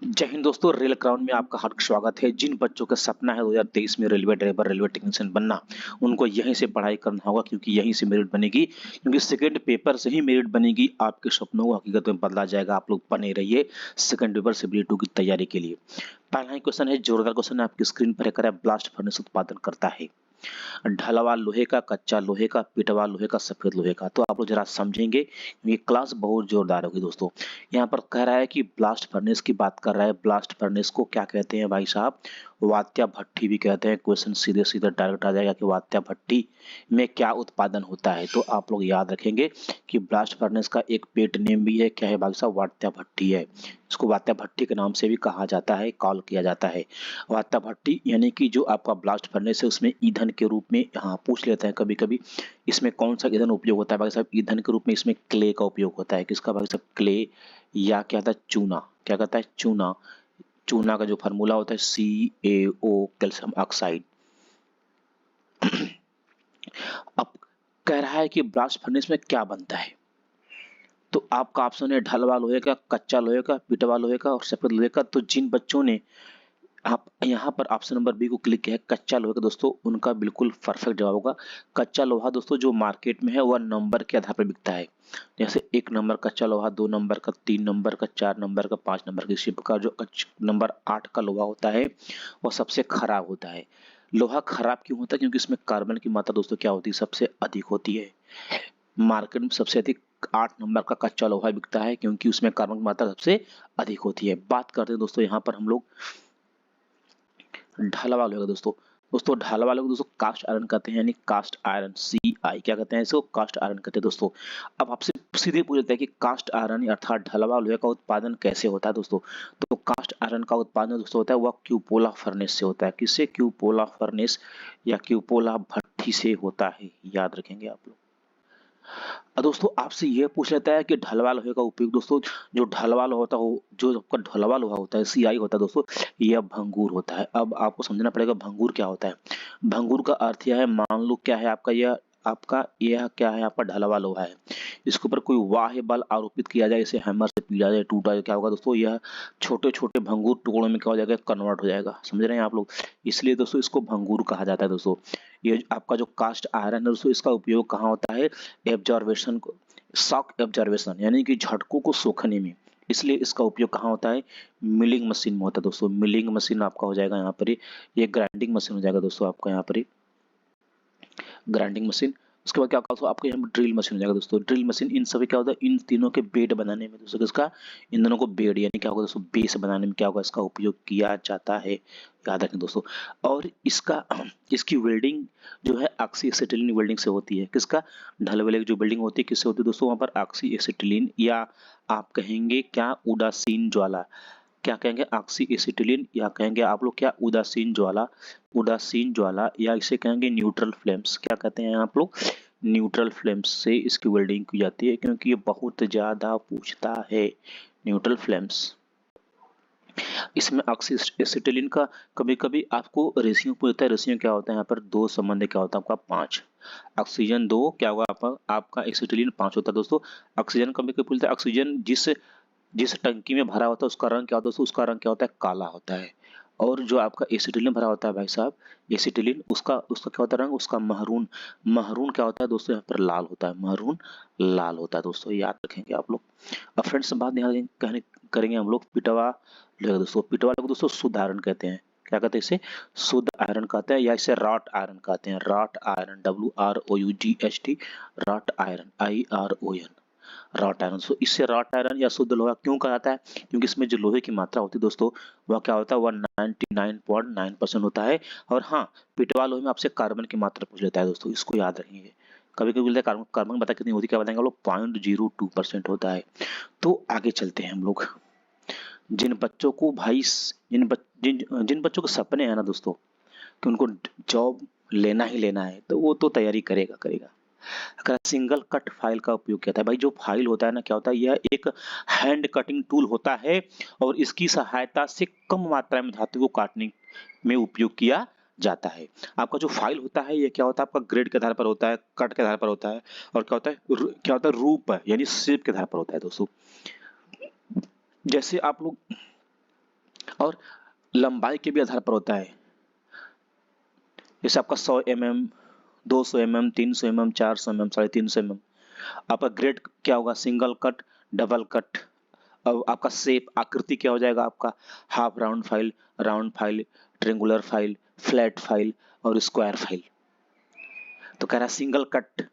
जय हिंद दोस्तों, rail crown में आपका हार्दिक स्वागत है। जिन बच्चों का सपना है 2023 में रेलवे ड्राइवर, रेलवे टेक्नीशियन बनना, उनको यहीं से पढ़ाई करना होगा क्योंकि यहीं से मेरिट बनेगी। क्योंकि सेकंड पेपर से ही मेरिट बनेगी, आपके सपनों को हकीकत में बदला जाएगा। आप लोग बने रहिए सेकंड पेपर सिविल 2 की तैयारी के लिए। पहला ही क्वेश्चन है, जोरदार क्वेश्चन है, आपकी स्क्रीन पर है। ब्लास्ट फर्नेस उत्पादन करता है ढलवा लोहे का, कच्चा लोहे का, पिटवा लोहे का, सफेद लोहे का। तो आप लोग जरा समझेंगे, ये क्लास बहुत जोरदार होगी दोस्तों। यहाँ पर कह रहा है कि ब्लास्ट फर्नेस की बात कर रहा है। ब्लास्ट फर्नेस को क्या कहते हैं भाई साहब? वात्या भट्ठी भी कहते हैं। क्वेश्चन सीधे सीधे डायरेक्ट आ जाएगा कि वात्या भट्ठी में क्या उत्पादन होता है। तो आप लोग याद रखेंगे कि ब्लास्ट फर्नेस का एक पेट नेम भी है। क्या है भाई साहब? वात्या भट्ठी है। इसको वात्या भट्ठी के नाम से भी कहा जाता है, कॉल किया जाता है। वात्या भट्ठी यानी कि जो आपका ब्लास्ट फर्नेस है उसमें ईंधन के रूप में, हाँ पूछ लेते हैं कभी कभी, इसमें कौन सा ईंधन उपयोग होता है भाई साहब? ईंधन के रूप में इसमें क्ले का उपयोग होता है। किसका भाई साहब? क्ले, या क्या था? चूना। क्या कहता है? चूना। चूना का जो फार्मूला होता है CaO, कैल्शियम ऑक्साइड। अब कह रहा है कि ब्लास्ट फर्नेस में क्या बनता है। तो आपका ऑप्शन है ढलवा लोहे का, कच्चा लोहे का, पिटवा लोहे का और सफेद लोहे का। तो जिन बच्चों ने आप यहाँ पर ऑप्शन नंबर बी को क्लिक किया है कच्चा लोहा का, दोस्तों उनका बिल्कुल परफेक्ट जवाब होगा। कच्चा लोहा दोस्तों जो मार्केट में है वह नंबर के आधार पर बिकता है। जैसे 1 नंबर कच्चा लोहा, 2 नंबर का, 3 नंबर का, 4 नंबर का, 5 नंबर का। इसी प्रकार जो नंबर 8 का लोहा होता है वह सबसे खराब होता है। लोहा खराब क्यों होता है? क्योंकि इसमें कार्बन की मात्रा दोस्तों क्या होती है? सबसे अधिक होती है। मार्केट में सबसे अधिक 8 नंबर का कच्चा लोहा बिकता है क्योंकि उसमें कार्बन की मात्रा सबसे अधिक होती है। बात करते हैं दोस्तों यहाँ पर हम लोग ढाला वाले होगा दोस्तों। दोस्तों ढाला वाले को दोस्तों कास्ट आयरन कहते हैं, यानी कास्ट आयरन, CI क्या कहते हैं इसको? कास्ट आयरन कहते हैं दोस्तों। अब आपसे सीधे पूछ लेते हैं कि कास्ट आयरन अर्थात ढलवा लोहे का उत्पादन कैसे होता है दोस्तों। तो कास्ट आयरन का उत्पादन दोस्तों होता है वह क्यूपोला फर्नेस से होता है। किससे? क्यूपोला फर्नेस या क्यूपोला भट्ठी से होता है। याद रखेंगे आप लोग। दोस्तों आपसे यह पूछ लेता है कि ढलवा लोहे का उपयोग दोस्तों, जो ढलवा लोहा होता हो, जो आपका ढलवा लोहा होता है CI होता है दोस्तों, यह भंगुर होता है। अब आपको समझना पड़ेगा भंगुर क्या होता है। भंगुर का अर्थ यह है, मान लो क्या है आपका, यह क्या है आपका ढलवा लोहा है, इसके ऊपर कोई बाह्य बल आरोपित किया जाए, इसे हैमर से पीटा जाए, टूटा जाए, क्या होगा दोस्तों? यह छोटे छोटे भंगुर टुकड़ों में क्या हो जाएगा? कन्वर्ट हो जाएगा। समझ रहे हैं आप लोग? इसलिए दोस्तों इसको भंगुर कहा जाता है दोस्तों। ये आपका जो कास्ट आयरन है दोस्तों, इसका उपयोग कहाँ होता है? एब्जॉर्वेशन को, शॉक एब्जॉर्वेशन यानी कि झटकों को सोखने में। इसलिए इसका उपयोग कहाँ होता है? मिलिंग मशीन में होता है दोस्तों। मिलिंग मशीन आपका हो जाएगा यहाँ पर, ये ग्राइंडिंग मशीन हो जाएगा दोस्तों आपका यहाँ पर, ग्राइंडिंग मशीन। उसके बाद क्या होगा आपको? यहाँ पर ड्रिल मशीन हो जाएगा दोस्तों। ड्रिल मशीन, इन सभी क्या होता है? इन तीनों के बेड बनाने में दोस्तों, किसका? इन दोनों को बेड यानी क्या होगा दोस्तों? बेस बनाने में क्या होगा? इसका उपयोग किया जाता है। याद रखें दोस्तों। और इसका इसकी वेल्डिंग जो है ऑक्सी एसिटिलीन वेल्डिंग से होती है। किसका? ढलवले की जो बिल्डिंग होती है किससे होती है दोस्तों? वहां पर ऑक्सी एसिटिलीन, या आप कहेंगे क्या? उदासीन ज्वाला। क्या कहेंगे? ऑक्सी एसिटिलीन, या कहेंगे आप लोग क्या? उदासीन ज्वाला। उदासीन ज्वाला, या इसे कहेंगे न्यूट्रल फ्लेम्स। क्या कहते हैं आप लोग? न्यूट्रल फ्लेम्स से इसकी वेल्डिंग की जाती है, क्योंकि ये बहुत ज्यादा पूछता है। न्यूट्रल फ्लेम्स, इसमें ऑक्सी एसिटिलीन का कभी कभी आपको रेशियो पूछता है। रेशियो क्या होता है यहाँ पर? 2 संबंध क्या होता है आपका? 5। ऑक्सीजन 2 क्या होगा आपका एसिटिलीन 5 होता है दोस्तों। ऑक्सीजन कभी कभी पूछता है, ऑक्सीजन जिस जिस टंकी में भरा होता है उसका रंग क्या होता है दोस्तों? उसका रंग क्या होता है? काला होता है। और जो आपका एसिटिलीन भरा होता है भाई साहब, एसिटिलीन, उसका उसका क्या होता है रंग? उसका महरून। महरून क्या होता है दोस्तों? यहाँ पर लाल होता है। महरून लाल होता है दोस्तों। याद रखेंगे आप लोग। अब फ्रेंड्स बात यहाँ कहने करेंगे हम लोग पिटवा लोहे दोस्तों। पिटवा लोहे को दोस्तों शुद्ध आयरन कहते हैं। क्या कहते हैं इसे? शुद्ध आयरन कहते हैं, या इसे रॉट आयरन कहते हैं। Wrought iron, WROUGHT, wrought iron, IRON, wrought iron. So इससे रॉट आयरन या शुद्ध लोहा क्यों कहा जाता है? क्योंकि इसमें जो लोहे की मात्रा होती है दोस्तों, वह क्या होता है? वह 99.9% होता है। और हाँ, पिटवा लोहे में आपसे कार्बन की मात्रा पूछ लेता है दोस्तों, इसको याद रखेंगे। कभी कभी बोलते हैं कार्बन, कार्बन बता कितनी होती है? क्या बताएंगे हम लोग? 0.02% होता है। तो आगे चलते हैं हम लोग। जिन बच्चों को भाई जिन बच्चों के सपने हैं ना दोस्तों कि उनको जॉब लेना ही लेना है, तो वो तो तैयारी करेगा करेगा। अगर सिंगल कट फाइल का उपयोग किया था भाई, जो फाइल होता है ना, क्या होता है? यह एक हैंड कटिंग टूल होता है और इसकी सहायता से कम मात्रा में धातु को काटने में उपयोग किया जाता है। आपका जो फाइल होता है ये क्या होता है? आपका ग्रेड के आधार पर होता है, कट के आधार पर होता है, और क्या होता है? क्या होता है? रूप यानी शेप के आधार पर होता है दोस्तों। जैसे आप लोग और लंबाई के भी आधार पर होता है। जैसे आपका 100 mm, 200 mm, 300 mm, 400 mm, 350 mm। आपका ग्रेड क्या होगा? Single cut, double cut. अब आपका शेप आकृति क्या हो जाएगा? आपका half round file, triangular file, flat file और स्क्वायर फाइल। तो कह रहा है सिंगल कट।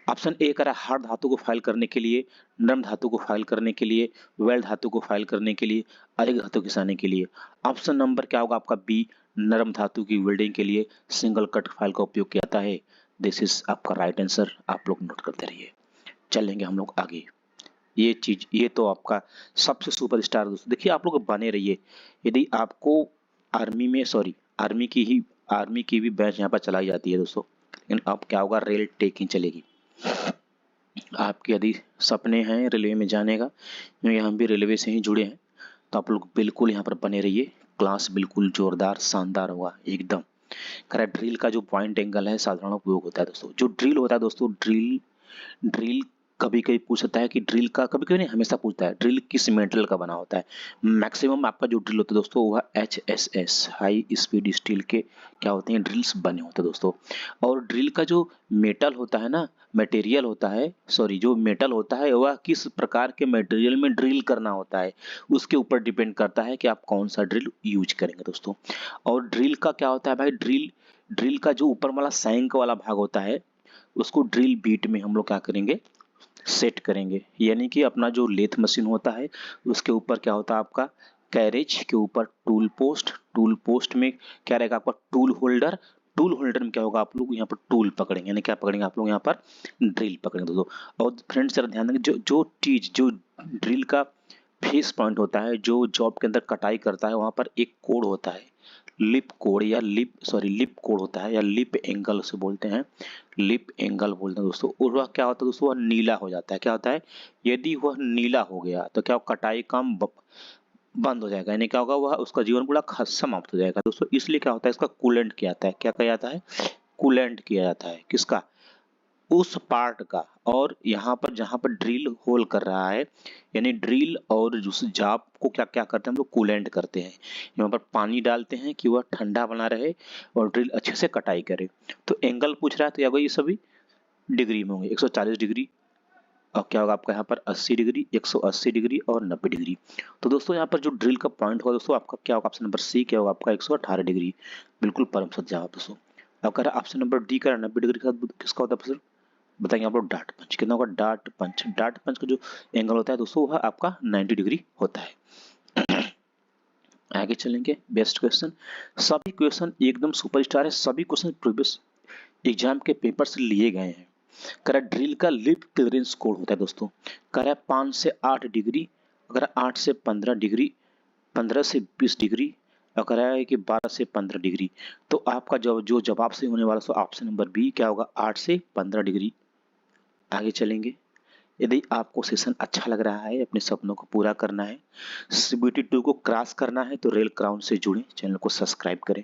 ऑप्शन ए कह रहा है हार्ड धातु को फाइल करने के लिए, नरम धातु को फाइल करने के लिए, वेल्ड धातु को फाइल करने के लिए, अधिक धातु खिंचाने के लिए। ऑप्शन नंबर क्या होगा आपका? बी, नरम धातु की वेल्डिंग के लिए सिंगल कट फाइल का उपयोग किया जाता है। दिस इज आपका राइट आंसर, आप लोग नोट करते रहिए। चलेंगे हम लोग आगे। ये चीज, ये तो आपका सबसे सुपरस्टार दोस्तों। देखिए आप लोग बने रहिए। यदि आपको आर्मी में, सॉरी आर्मी की भी बैच यहाँ पर चलाई जाती है दोस्तों, लेकिन अब क्या होगा? रेल टेकिंग चलेगी। आपके यदि सपने हैं रेलवे में जाने का, क्योंकि हम भी रेलवे से ही जुड़े हैं, तो आप लोग बिल्कुल यहाँ पर बने रहिए। क्लास बिल्कुल जोरदार शानदार होगा एकदम। करेक्ट। ड्रिल का जो पॉइंट एंगल है साधारण उपयोग होता है दोस्तों। जो ड्रिल होता है दोस्तों, ड्रिल कभी कभी पूछता है कि ड्रिल का, कभी कभी नहीं हमेशा पूछता है ड्रिल किस मेटेरियल का बना होता है। मैक्सिमम आपका जो ड्रिल होता है दोस्तों वह HSS हाई स्पीड स्टील के क्या होते हैं? ड्रिल्स बने होते हैं दोस्तों। और ड्रिल का जो मेटल होता है ना, मटेरियल होता है, सॉरी जो मेटल होता है वह किस प्रकार के मटेरियल में ड्रिल करना होता है उसके ऊपर डिपेंड करता है कि आप कौन सा ड्रिल यूज करेंगे दोस्तों। और ड्रिल का क्या होता है भाई? ड्रिल का जो ऊपर वाला सैंक वाला भाग होता है उसको ड्रिल बीट में हम लोग क्या करेंगे? सेट करेंगे। यानी कि अपना जो लेथ मशीन होता है उसके ऊपर क्या होता है? आपका कैरेज के ऊपर टूल पोस्ट में क्या रहेगा? आपका टूल होल्डर। टूल होल्डर में क्या होगा? आप लोग यहाँ पर टूल पकड़ेंगे, यानी क्या पकड़ेंगे आप लोग? यहाँ पर ड्रिल पकड़ेंगे दोस्तों। और फ्रेंड्स जरा ध्यान देंगे, जो ड्रिल का फेस पॉइंट होता है, जो जॉब के अंदर कटाई करता है, वहां पर एक कोड होता है, लिप कोड होता है, या लिप एंगल उसे बोलते हैं, लिप एंगल बोलते हैं दोस्तों। और वह क्या होता है दोस्तों? वह नीला हो जाता है। क्या होता है? यदि वह नीला हो गया तो क्या कटाई काम बंद हो जाएगा, यानी क्या होगा? वह उसका जीवन पूरा समाप्त हो जाएगा दोस्तों। इसलिए क्या होता है? इसका कूलेंट किया जाता है। क्या किया जाता है? कूलेंट किया जाता है। किसका? उस पार्ट का। और यहाँ पर जहाँ पर ड्रिल होल कर रहा है, यानी ड्रिल और उस जाप को क्या क्या करते हैं हम लोग? कूलेंट करते हैं। यहाँ पर पानी डालते हैं कि वह ठंडा बना रहे और ड्रिल अच्छे से कटाई करे। तो एंगल पूछ रहा है तो क्या होगा? ये सभी डिग्री में होंगे। 140 डिग्री, और क्या होगा आपका यहाँ पर? 80 डिग्री, 180 डिग्री और 90 डिग्री। तो दोस्तों यहाँ पर जो ड्रिल का पॉइंट होगा दोस्तों आपका क्या होगा? ऑप्शन नंबर सी क्या होगा आपका? 118 डिग्री। बिल्कुल परम सत्य जवाब दोस्तों। अब कह रहा है ऑप्शन नंबर डी का 90 डिग्री का किसका होता है? बताएंगे आप लोग। डार्ट पंच कितना होगा? डार्ट पंच का जो एंगल होता है दोस्तों वह आपका 90 डिग्री होता है। आगे चलेंगे। Best question. सभी क्वेश्चन एकदम सुपरस्टार है। सभी क्वेश्चन प्रीवियस एग्जाम के पेपर से लिए गए हैं। करा ड्रिल का लिप क्लियरेंस कोड होता है दोस्तों। करा 5 से 8 डिग्री, अगर 8 से 15 डिग्री, 15 से 20 डिग्री, और करा है कि 12 से 15 डिग्री। तो आपका जो जवाब से होने वाला ऑप्शन नंबर बी क्या होगा? 8 से 15 डिग्री। आगे चलेंगे। यदि आपको सेशन अच्छा लग रहा है, अपने सपनों को पूरा करना है, CBT 2 को क्रॉस करना है, तो रेल क्राउन से जुड़े, चैनल को सब्सक्राइब करें।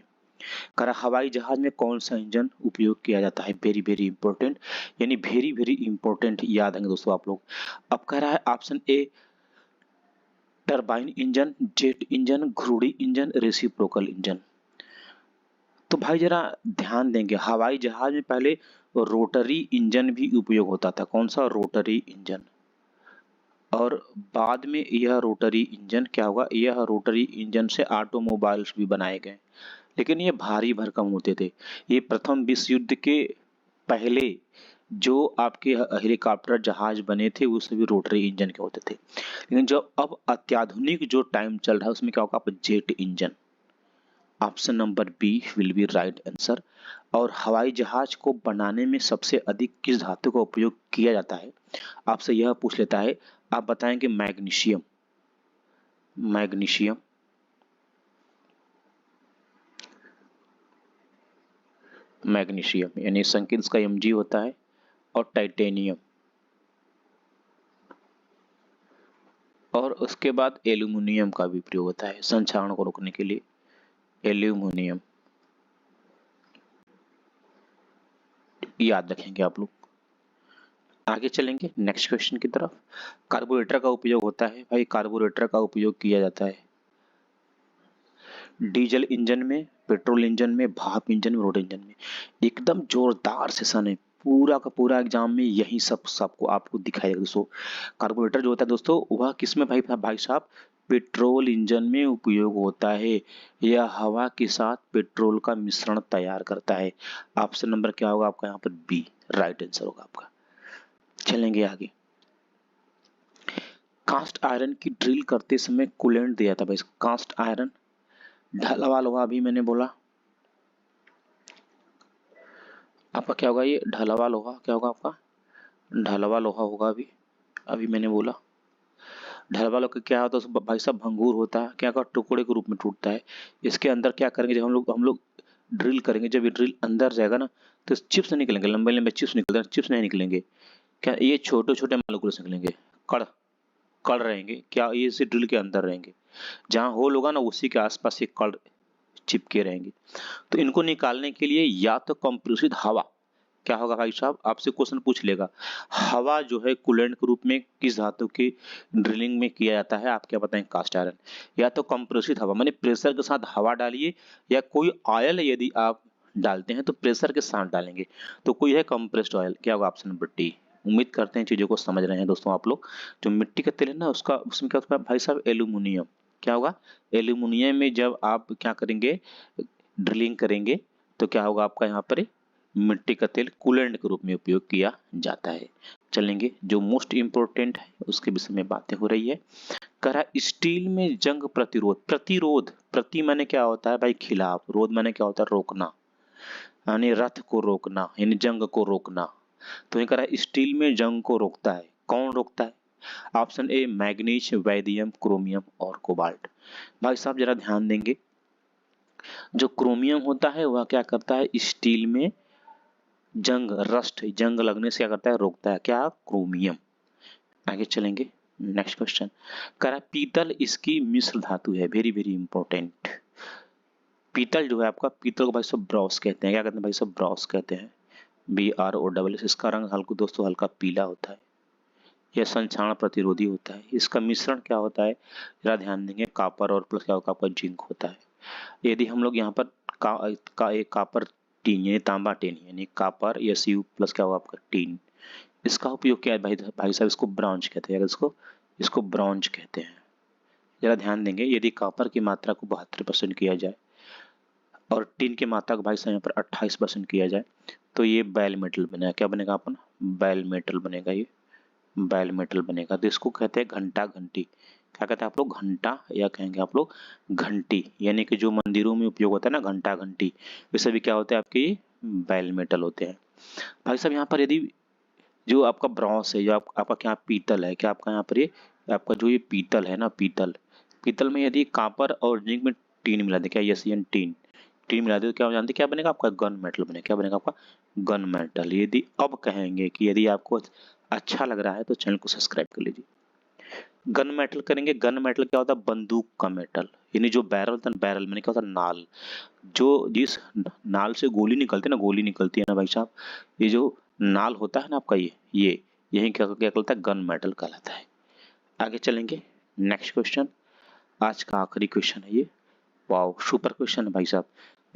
करा हवाई जहाज में कौन सा इंजन उपयोग किया जाता है? वेरी वेरी इंपॉर्टेंट, यानी वेरी वेरी इंपॉर्टेंट याद है दोस्तों आप लोग। अब कह रहा है option A turbine engine, jet engine, घुर्डी इंजन, रेसिप्रोकल इंजन। तो भाई जरा ध्यान देंगे, हवाई जहाज में पहले रोटरी इंजन भी उपयोग होता था। कौन सा? Rotary engine. और बाद में यह रोटरी इंजन क्या होगा? यह रोटरी इंजन से ऑटोमोबाइल्स भी बनाए गए, लेकिन ये भारी भरकम होते थे। ये प्रथम विश्व युद्ध के पहले जो आपके हेलीकॉप्टर जहाज बने थे वो सभी रोटरी इंजन के होते थे। लेकिन जो अब अत्याधुनिक जो टाइम चल रहा है उसमें क्या होगा? आप jet engine. Option number B will be right answer. और हवाई जहाज को बनाने में सबसे अधिक किस धातु का उपयोग किया जाता है? आपसे यह पूछ लेता है, आप बताएंगे मैग्नीशियम। मैग्नीशियम, मैग्नीशियम यानी संकेत का Mg होता है। और टाइटेनियम, और उसके बाद एल्यूमिनियम का भी प्रयोग होता है संक्षारण को रोकने के लिए। एल्यूमिनियम याद रखेंगे आप लोग। आगे चलेंगे नेक्स्ट क्वेश्चन की तरफ। कार्बोरेटर का उपयोग होता है भाई, कार्बोरेटर का उपयोग किया जाता है डीजल इंजन में, पेट्रोल इंजन में, भाप इंजन में, रोड इंजन में। एकदम जोरदार सेशन है, पूरा का पूरा एग्जाम में यही सब सबको आपको दिखाई देगा दोस्तों। कार्बोरेटर जो होता है दोस्तों वह किसमें भाई भाई साहब, पेट्रोल इंजन में उपयोग होता है। यह हवा के साथ पेट्रोल का मिश्रण तैयार करता है। ऑप्शन नंबर क्या होगा आपका यहाँ पर, बी राइट आंसर होगा आपका। चलेंगे आगे। कास्ट आयरन की ड्रिल करते समय कूलेंट दिया था भाई, कास्ट आयरन, ढलवा लोहा अभी मैंने बोला आपका क्या होगा, ये ढलवा लोहा क्या होगा आपका, ढलवा लोहा होगा। अभी अभी मैंने बोला ढलवा लोहा क्या होता है भाई साहब, भंगूर होता है, क्या होगा, टुकड़े के रूप में टूटता है। इसके अंदर क्या करेंगे, जब हम लोग ड्रिल करेंगे, जब ये ड्रिल अंदर जाएगा ना तो चिप्स निकलेंगे, लंबे लंबे चिप्स निकलते हैं, चिप्स नहीं निकलेंगे, क्या ये छोटे छोटे मालिक्यूल्स निकलेंगे, कड़ कड़ रहेंगे, क्या ये इसी ड्रिल के अंदर रहेंगे, जहां होल होगा ना उसी के आसपास ये कड़ चिपके रहेंगे। तो इनको निकालने के लिए या तो कंप्रेसिड हवा, क्या होगा भाई साहब, आपसे क्वेश्चन पूछ लेगा, हवा जो है कूलेंट के रूप में किस धातु की ड्रिलिंग में किया जाता है, आप क्या बताएं, कास्ट आयरन। या तो कंप्रेसिड हवा माने प्रेशर के साथ हवा डालिए, या कोई ऑयल यदि आप डालते हैं तो प्रेशर के साथ डालेंगे, तो कोई है कंप्रेस्ड ऑयल, क्या होगा ऑप्शन नंबर डी। उम्मीद करते हैं चीजों को समझ रहे हैं दोस्तों आप लोग। जो मिट्टी का तेल है ना उसका, उसमें क्या होता है भाई साहब, एल्यूमिनियम, क्या होगा, एल्यूमिनियम में जब आप क्या करेंगे, ड्रिलिंग करेंगे तो क्या होगा आपका यहाँ पर, मिट्टी का तेल कूलेंट के रूप में उपयोग किया जाता है। चलेंगे जो मोस्ट इंपोर्टेंट है उसके विषय में बातें हो रही है। करा स्टील में जंग प्रतिरोध, प्रतिरोध, प्रति माने क्या होता है भाई, खिलाफ, रोध माने क्या होता है, रोकना, यानी रथ को रोकना, यानी जंग को रोकना। तो ये करा स्टील में जंग को रोकता है, कौन रोकता है, ऑप्शन ए मैग्नीज, वैदियम, क्रोमियम और कोबाल्ट। भाई साहब जरा ध्यान देंगे, जो क्रोमियम होता है वह क्या करता है, स्टील में जंग, रस्ट, जंग लगने से क्या करता है, रोकता है, क्या, क्रोमियम। आगे चलेंगे नेक्स्ट क्वेश्चन। करा पीतल इसकी मिश्र धातु है, वेरी वेरी इंपॉर्टेंट। पीतल जो है आपका, पीतल को भाई सब ब्रॉस कहते हैं, क्या कहते हैं भाई सब, ब्रॉस कहते हैं, BROSS। इसका रंग हल्का दोस्तों, हल्का पीला होता है, यह संक्षारण प्रतिरोधी होता है। इसका मिश्रण क्या होता है, जरा ध्यान देंगे, कापर और प्लस क्या होगा आपका, जिंक होता है। यदि हम लोग यहाँ पर एक कापर टीन यानी तांबा टीन, यानी कापर या Cu प्लस क्या होगा आपका टीन, इसका उपयोग क्या है भाई भाई साहब, इसको ब्रॉन्ज कहते हैं, इसको इसको ब्रॉन्ज कहते हैं। जरा ध्यान देंगे, यदि कापर की मात्रा को 72% किया जाए और टीन की मात्रा को भाई साहब यहाँ पर 28% किया जाए तो ये बैल मेटल बनेगा, क्या बनेगा अपन, बैल मेटल बनेगा, ये बैल मेटल बनेगा। तो इसको कहते हैं घंटा घंटी, क्या कहते हैं आप लोग, घंटा, या कहेंगे आप लोग घंटी, यानी कि जो मंदिरों में उपयोग होता है ना घंटा घंटी, वे सभी क्या होते हैं आपके, बैल मेटल होते हैं। भाई साहब यहाँ पर यदि जो आपका ब्रॉन्ज है, जो आपका क्या पीतल है, क्या आपका यहाँ पर ये आपका जो ये पीतल है ना, पीतल, पीतल में यदि कॉपर और जिंक में टीन मिला दे, क्या यस टीन, टीन मिला दे तो क्या हो जानते, क्या बनेगा आपका, गन मेटल बनेगा, क्या बनेगा आपका, गन मेटल। यदि अब कहेंगे कि यदि आपको अच्छा लग रहा है तो चैनल को सब्सक्राइब कर लीजिए। गन मेटल करेंगे, गन मेटल क्या होता है, बंदूक का मेटल, यानी जो बैरल होता है, बैरल मैंने क्या होता है, नाल, जो जिस नाल से गोली निकलती है ना, गोली निकलती है ना भाई साहब, ये जो नाल होता है ना आपका, ये यही क्या क्या कहलाता है, गन मेटल कहलाता है। आगे चलेंगे नेक्स्ट क्वेश्चन, आज का आखिरी क्वेश्चन है ये, वाओ सुपर क्वेश्चन है भाई साहब,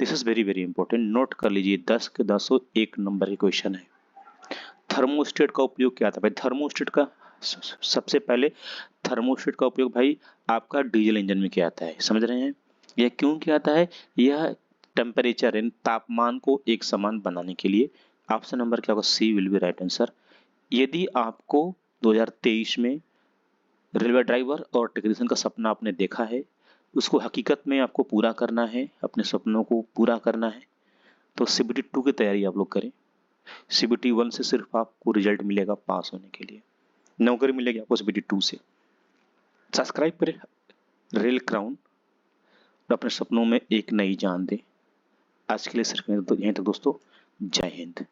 this is very very important, note कर लीजिए, 10 के 10 एक नंबर के क्वेश्चन है। थर्मोस्टेट का उपयोग क्या था भाई, थर्मोस्टेट का सबसे पहले थर्मोस्टेट का उपयोग भाई आपका डीजल इंजन में किया जाता है, समझ रहे हैं, यह क्यों किया जाता है, यह टेम्परेचर यानी तापमान को एक समान बनाने के लिए। ऑप्शन नंबर क्या होगा, सी विल बी राइट आंसर। यदि आपको 2023 में रेलवे ड्राइवर और टेक्नीशियन का सपना आपने देखा है, उसको हकीकत में आपको पूरा करना है, अपने सपनों को पूरा करना है, तो CBT 2 की तैयारी आप लोग करें। CBT 1 से सिर्फ आपको रिजल्ट मिलेगा पास होने के लिए, नौकरी मिलेगी आपको CBT 2 से। सब्सक्राइब करें रेल क्राउन और अपने सपनों में एक नई जान दें। आज के लिए सिर्फ यहीं तक दोस्तों, जय हिंद।